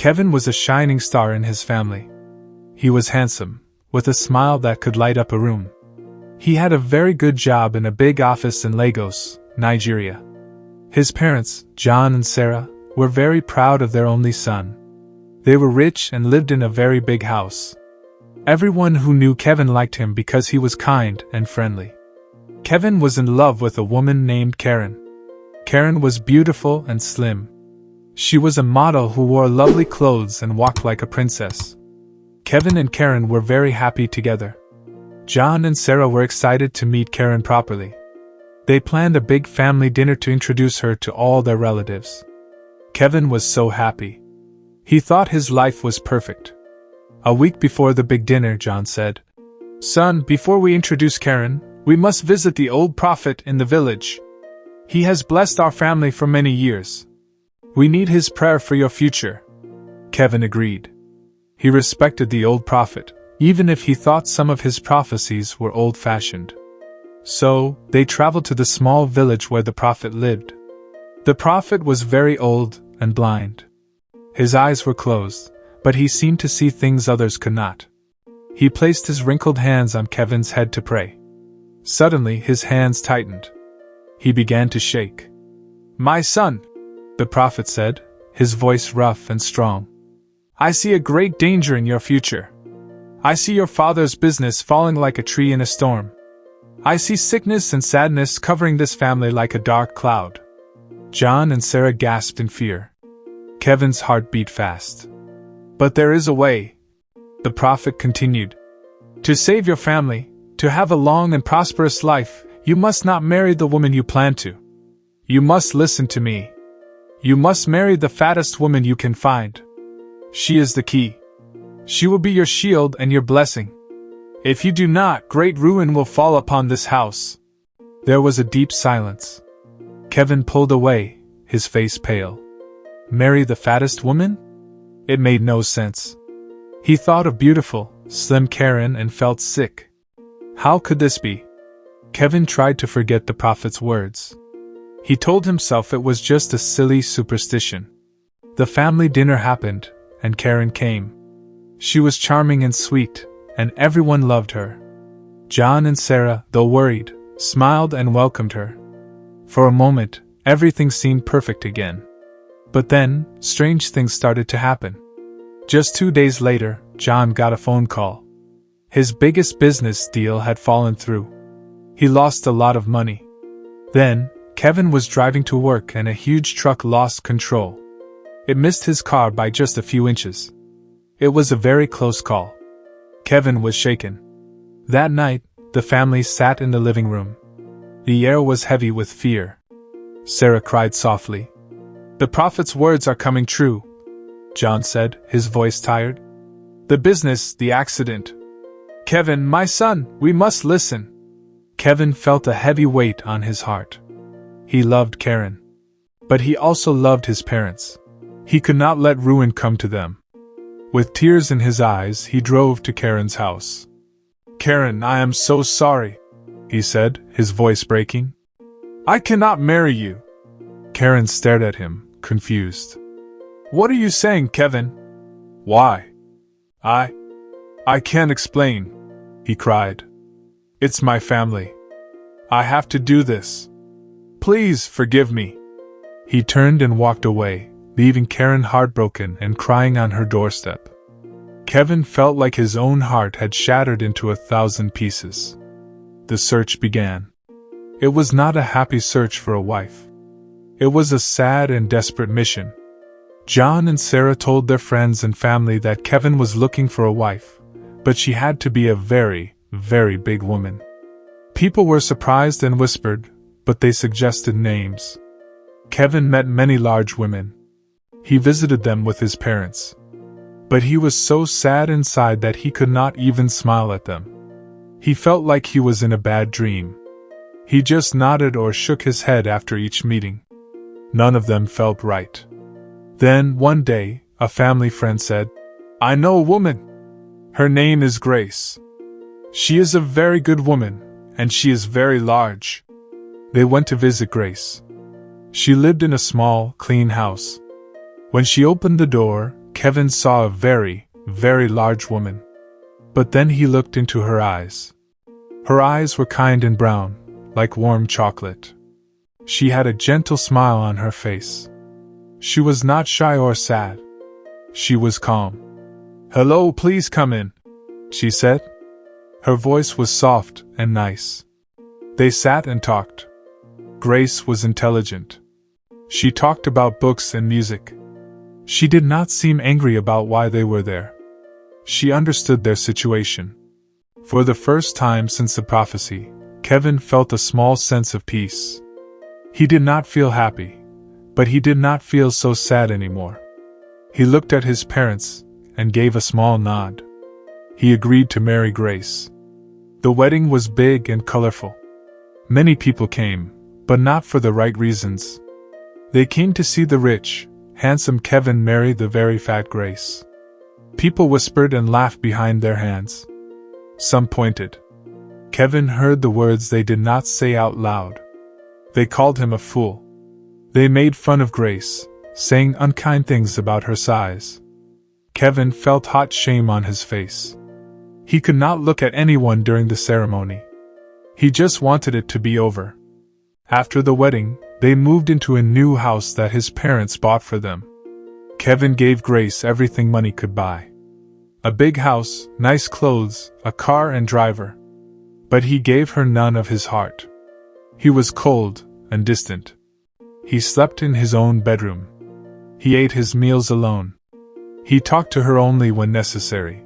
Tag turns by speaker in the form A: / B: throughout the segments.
A: Kevin was a shining star in his family. He was handsome, with a smile that could light up a room. He had a very good job in a big office in Lagos, Nigeria. His parents, John and Sarah, were very proud of their only son. They were rich and lived in a very big house. Everyone who knew Kevin liked him because he was kind and friendly. Kevin was in love with a woman named Karen. Karen was beautiful and slim. She was a model who wore lovely clothes and walked like a princess. Kevin and Karen were very happy together. John and Sarah were excited to meet Karen properly. They planned a big family dinner to introduce her to all their relatives. Kevin was so happy. He thought his life was perfect. A week before the big dinner, John said, "Son, before we introduce Karen, we must visit the old prophet in the village. He has blessed our family for many years. We need his prayer for your future." Kevin agreed. He respected the old prophet, even if he thought some of his prophecies were old-fashioned. So, they traveled to the small village where the prophet lived. The prophet was very old and blind. His eyes were closed, but he seemed to see things others could not. He placed his wrinkled hands on Kevin's head to pray. Suddenly, his hands tightened. He began to shake. "My son," the prophet said, his voice rough and strong, "I see a great danger in your future. I see your father's business falling like a tree in a storm. I see sickness and sadness covering this family like a dark cloud." John and Sarah gasped in fear. Kevin's heart beat fast. "But there is a way," the prophet continued. "To save your family, to have a long and prosperous life, you must not marry the woman you plan to. You must listen to me. You must marry the fattest woman you can find. She is the key. She will be your shield and your blessing. If you do not, great ruin will fall upon this house." There was a deep silence. Kevin pulled away, his face pale. Marry the fattest woman? It made no sense. He thought of beautiful, slim Karen and felt sick. How could this be? Kevin tried to forget the prophet's words. He told himself it was just a silly superstition. The family dinner happened, and Karen came. She was charming and sweet, and everyone loved her. John and Sarah, though worried, smiled and welcomed her. For a moment, everything seemed perfect again. But then, strange things started to happen. Just 2 days later, John got a phone call. His biggest business deal had fallen through. He lost a lot of money. Then, Kevin was driving to work and a huge truck lost control. It missed his car by just a few inches. It was a very close call. Kevin was shaken. That night, the family sat in the living room. The air was heavy with fear. Sarah cried softly. "The prophet's words are coming true," John said, his voice tired. "The business, the accident. Kevin, my son, we must listen." Kevin felt a heavy weight on his heart. He loved Karen. But he also loved his parents. He could not let ruin come to them. With tears in his eyes, he drove to Karen's house. "Karen, I am so sorry," he said, his voice breaking. "I cannot marry you." Karen stared at him, confused. "What are you saying, Kevin?" "Why? I can't explain," he cried. "It's my family. I have to do this. Please forgive me." He turned and walked away, leaving Karen heartbroken and crying on her doorstep. Kevin felt like his own heart had shattered into 1,000 pieces. The search began. It was not a happy search for a wife. It was a sad and desperate mission. John and Sarah told their friends and family that Kevin was looking for a wife, but she had to be a very, very big woman. People were surprised and whispered, but they suggested names. Kevin met many large women. He visited them with his parents. But he was so sad inside that he could not even smile at them. He felt like he was in a bad dream. He just nodded or shook his head after each meeting. None of them felt right. Then, one day, a family friend said, "I know a woman. Her name is Grace. She is a very good woman, and she is very large." They went to visit Grace. She lived in a small, clean house. When she opened the door, Kevin saw a very, very large woman. But then he looked into her eyes. Her eyes were kind and brown, like warm chocolate. She had a gentle smile on her face. She was not shy or sad. She was calm. "Hello, please come in," she said. Her voice was soft and nice. They sat and talked. Grace was intelligent. She talked about books and music. She did not seem angry about why they were there. She understood their situation. For the first time since the prophecy, Kevin felt a small sense of peace. He did not feel happy, but he did not feel so sad anymore. He looked at his parents and gave a small nod. He agreed to marry Grace. The wedding was big and colorful. Many people came, but not for the right reasons. They came to see the rich, handsome Kevin marry the very fat Grace. People whispered and laughed behind their hands. Some pointed. Kevin heard the words they did not say out loud. They called him a fool. They made fun of Grace, saying unkind things about her size. Kevin felt hot shame on his face. He could not look at anyone during the ceremony. He just wanted it to be over. After the wedding, they moved into a new house that his parents bought for them. Kevin gave Grace everything money could buy. A big house, nice clothes, a car and driver. But he gave her none of his heart. He was cold and distant. He slept in his own bedroom. He ate his meals alone. He talked to her only when necessary.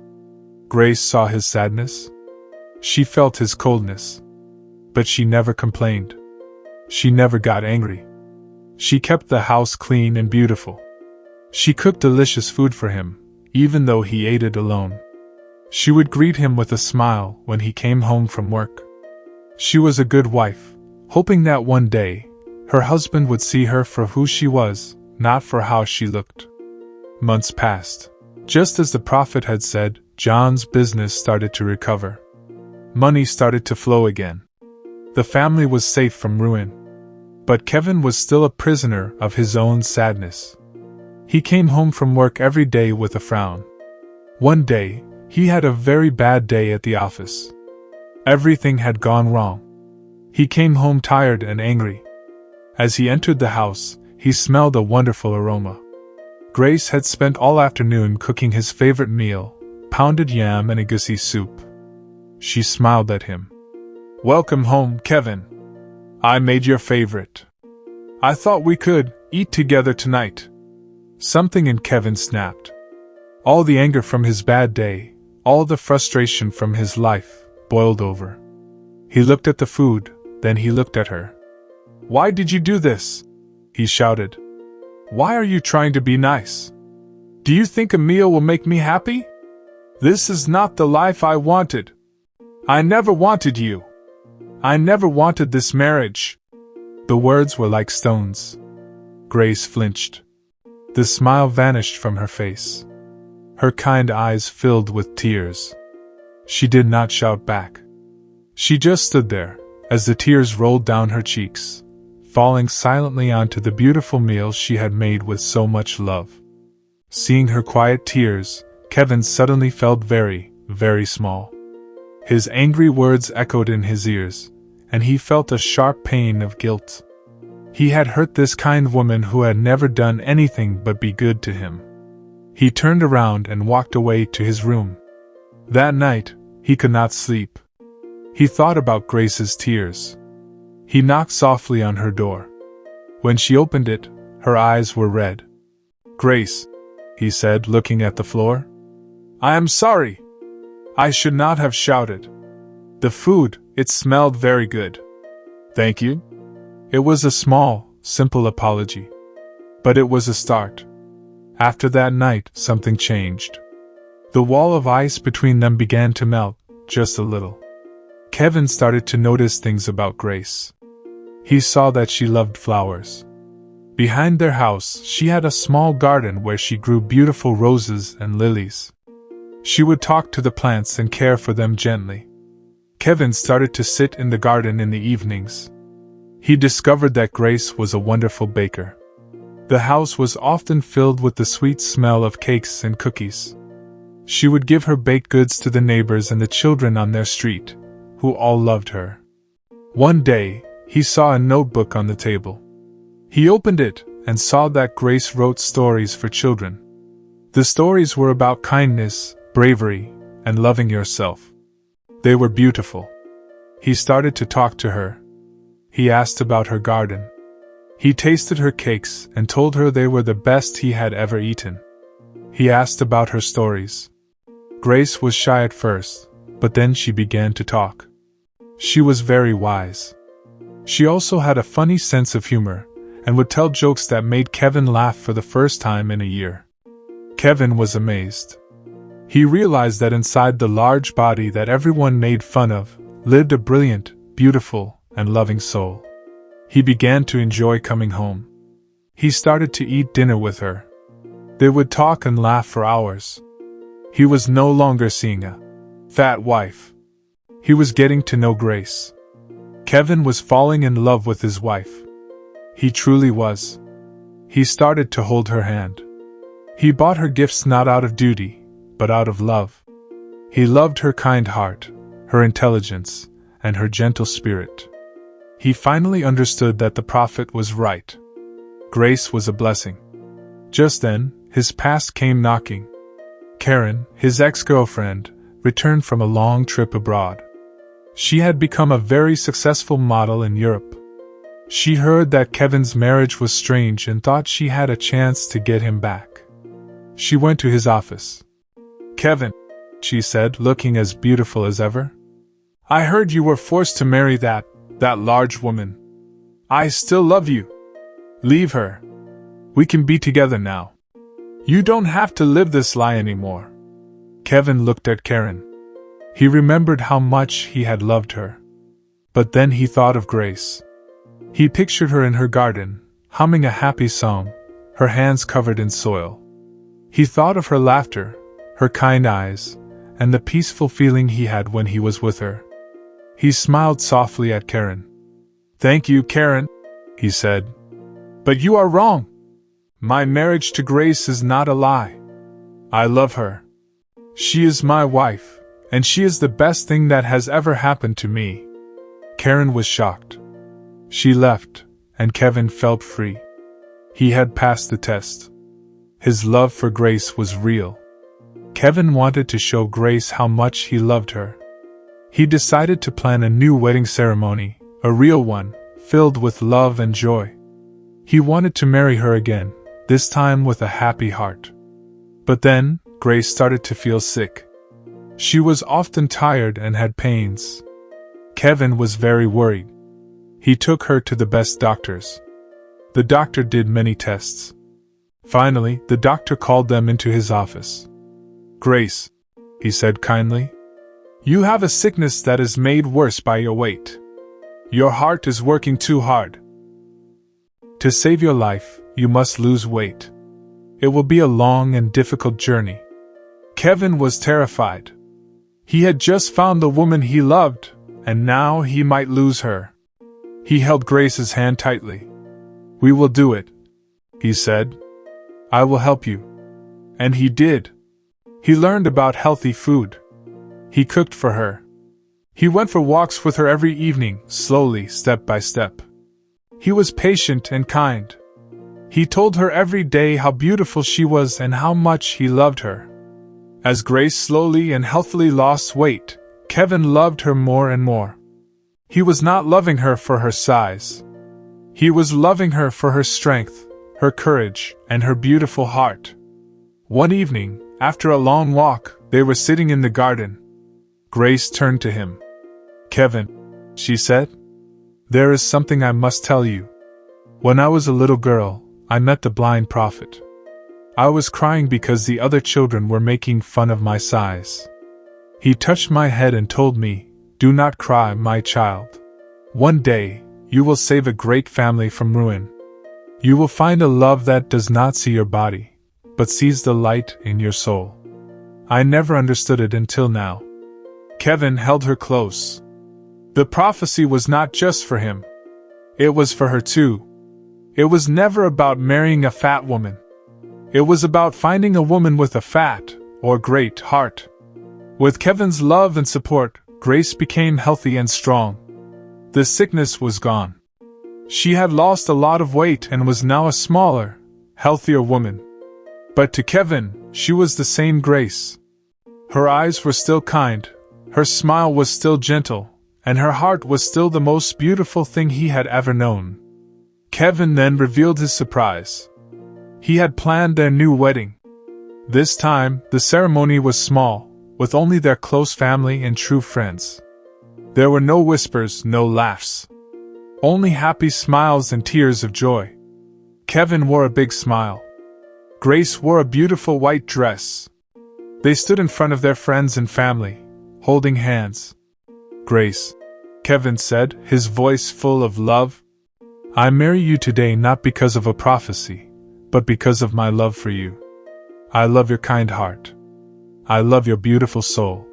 A: Grace saw his sadness. She felt his coldness. But she never complained. She never got angry. She kept the house clean and beautiful. She cooked delicious food for him, even though he ate it alone. She would greet him with a smile when he came home from work. She was a good wife, hoping that one day, her husband would see her for who she was, not for how she looked. Months passed. Just as the prophet had said, John's business started to recover. Money started to flow again. The family was safe from ruin. But Kevin was still a prisoner of his own sadness. He came home from work every day with a frown. One day, he had a very bad day at the office. Everything had gone wrong. He came home tired and angry. As he entered the house, he smelled a wonderful aroma. Grace had spent all afternoon cooking his favorite meal, pounded yam and egusi soup. She smiled at him. "Welcome home, Kevin. I made your favorite. I thought we could eat together tonight." Something in Kevin snapped. All the anger from his bad day, all the frustration from his life, boiled over. He looked at the food, then he looked at her. "Why did you do this?" he shouted. "Why are you trying to be nice? Do you think a meal will make me happy? This is not the life I wanted. I never wanted you. I never wanted this marriage." The words were like stones. Grace flinched. The smile vanished from her face. Her kind eyes filled with tears. She did not shout back. She just stood there, as the tears rolled down her cheeks, falling silently onto the beautiful meal she had made with so much love. Seeing her quiet tears, Kevin suddenly felt very, very small. His angry words echoed in his ears, and he felt a sharp pain of guilt. He had hurt this kind woman who had never done anything but be good to him. He turned around and walked away to his room. That night, he could not sleep. He thought about Grace's tears. He knocked softly on her door. When she opened it, her eyes were red. "Grace," he said, looking at the floor. "I am sorry. I should not have shouted. The food, it smelled very good. Thank you." It was a small, simple apology. But it was a start. After that night, something changed. The wall of ice between them began to melt, just a little. Kevin started to notice things about Grace. He saw that she loved flowers. Behind their house, she had a small garden where she grew beautiful roses and lilies. She would talk to the plants and care for them gently. Kevin started to sit in the garden in the evenings. He discovered that Grace was a wonderful baker. The house was often filled with the sweet smell of cakes and cookies. She would give her baked goods to the neighbors and the children on their street, who all loved her. One day, he saw a notebook on the table. He opened it and saw that Grace wrote stories for children. The stories were about kindness, bravery, and loving yourself. They were beautiful. He started to talk to her. He asked about her garden. He tasted her cakes and told her they were the best he had ever eaten. He asked about her stories. Grace was shy at first, but then she began to talk. She was very wise. She also had a funny sense of humor, and would tell jokes that made Kevin laugh for the first time in a year. Kevin was amazed. He realized that inside the large body that everyone made fun of, lived a brilliant, beautiful, and loving soul. He began to enjoy coming home. He started to eat dinner with her. They would talk and laugh for hours. He was no longer seeing a fat wife. He was getting to know Grace. Kevin was falling in love with his wife. He truly was. He started to hold her hand. He bought her gifts not out of duty, but out of love. He loved her kind heart, her intelligence, and her gentle spirit. He finally understood that the prophet was right. Grace was a blessing. Just then, his past came knocking. Karen, his ex-girlfriend, returned from a long trip abroad. She had become a very successful model in Europe. She heard that Kevin's marriage was strange and thought she had a chance to get him back. She went to his office. "Kevin," she said, looking as beautiful as ever, "I heard you were forced to marry that large woman. I still love you. Leave her. We can be together now. You don't have to live this lie anymore." Kevin looked at Karen. He remembered how much he had loved her. But then he thought of Grace. He pictured her in her garden, humming a happy song, her hands covered in soil. He thought of her laughter, her kind eyes, and the peaceful feeling he had when he was with her. He smiled softly at Karen. "Thank you, Karen," he said. "But you are wrong. My marriage to Grace is not a lie. I love her. She is my wife, and she is the best thing that has ever happened to me." Karen was shocked. She left, and Kevin felt free. He had passed the test. His love for Grace was real. Kevin wanted to show Grace how much he loved her. He decided to plan a new wedding ceremony, a real one, filled with love and joy. He wanted to marry her again, this time with a happy heart. But then, Grace started to feel sick. She was often tired and had pains. Kevin was very worried. He took her to the best doctors. The doctor did many tests. Finally, the doctor called them into his office. "Grace," he said kindly, "you have a sickness that is made worse by your weight. Your heart is working too hard. To save your life, you must lose weight. It will be a long and difficult journey." Kevin was terrified. He had just found the woman he loved, and now he might lose her. He held Grace's hand tightly. "We will do it," he said. "I will help you." And he did. He learned about healthy food. He cooked for her. He went for walks with her every evening, slowly, step by step. He was patient and kind. He told her every day how beautiful she was and how much he loved her. As Grace slowly and healthily lost weight, Kevin loved her more and more. He was not loving her for her size. He was loving her for her strength, her courage, and her beautiful heart. One evening, after a long walk, they were sitting in the garden. Grace turned to him. "Kevin," she said, "there is something I must tell you. When I was a little girl, I met the blind prophet. I was crying because the other children were making fun of my size. He touched my head and told me, 'Do not cry, my child. One day, you will save a great family from ruin. You will find a love that does not see your body, but sees the light in your soul.' I never understood it until now." Kevin held her close. The prophecy was not just for him. It was for her too. It was never about marrying a fat woman. It was about finding a woman with a fat, or great, heart. With Kevin's love and support, Grace became healthy and strong. The sickness was gone. She had lost a lot of weight and was now a smaller, healthier woman. But to Kevin, she was the same Grace. Her eyes were still kind, her smile was still gentle, and her heart was still the most beautiful thing he had ever known. Kevin then revealed his surprise. He had planned their new wedding. This time, the ceremony was small, with only their close family and true friends. There were no whispers, no laughs. Only happy smiles and tears of joy. Kevin wore a big smile. Grace wore a beautiful white dress. They stood in front of their friends and family, holding hands. "Grace," Kevin said, his voice full of love, "I marry you today not because of a prophecy, but because of my love for you. I love your kind heart. I love your beautiful soul.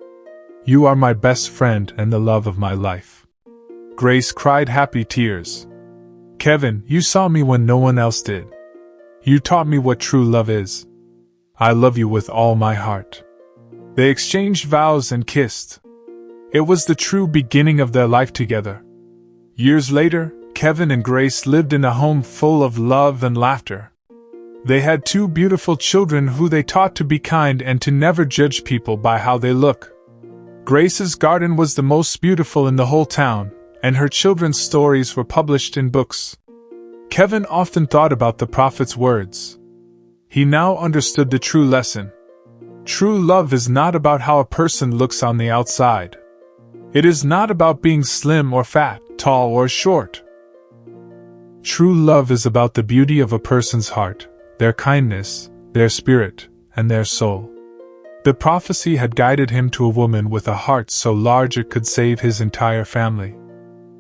A: You are my best friend and the love of my life." Grace cried happy tears. "Kevin, you saw me when no one else did. You taught me what true love is. I love you with all my heart." They exchanged vows and kissed. It was the true beginning of their life together. Years later, Kevin and Grace lived in a home full of love and laughter. They had 2 beautiful children who they taught to be kind and to never judge people by how they look. Grace's garden was the most beautiful in the whole town, and her children's stories were published in books. Kevin often thought about the prophet's words. He now understood the true lesson. True love is not about how a person looks on the outside. It is not about being slim or fat, tall or short. True love is about the beauty of a person's heart, their kindness, their spirit, and their soul. The prophecy had guided him to a woman with a heart so large it could save his entire family.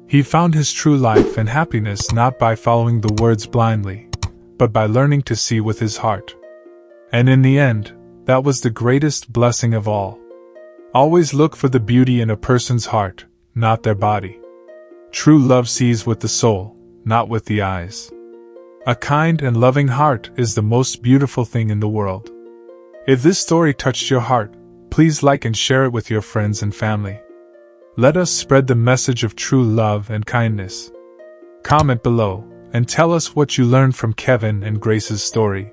A: He found his true life and happiness not by following the words blindly, but by learning to see with his heart. And in the end, that was the greatest blessing of all. Always look for the beauty in a person's heart, not their body. True love sees with the soul, not with the eyes. A kind and loving heart is the most beautiful thing in the world. If this story touched your heart, please like and share it with your friends and family. Let us spread the message of true love and kindness. Comment below, and tell us what you learned from Kevin and Grace's story.